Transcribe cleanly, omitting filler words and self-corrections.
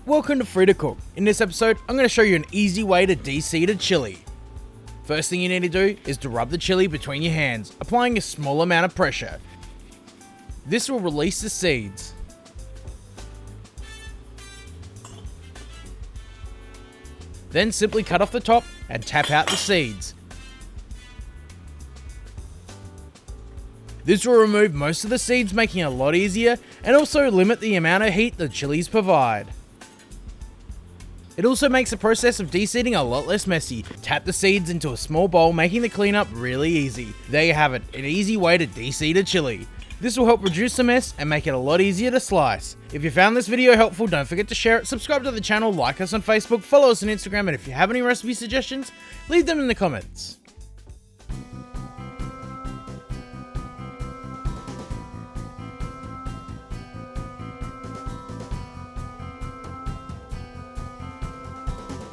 Welcome to Free to Cook. In this episode, I'm going to show you an easy way to de-seed a chili. First thing you need to do is to rub the chili between your hands, applying a small amount of pressure. This will release the seeds. Then simply cut off the top and tap out the seeds. This will remove most of the seeds, making it a lot easier and also limit the amount of heat the chilies provide. It also makes the process of de-seeding a lot less messy. Tap the seeds into a small bowl, making the cleanup really easy. There you have it, an easy way to de-seed a chili. This will help reduce the mess and make it a lot easier to slice. If you found this video helpful, don't forget to share it, subscribe to the channel, like us on Facebook, follow us on Instagram, and if you have any recipe suggestions, leave them in the comments.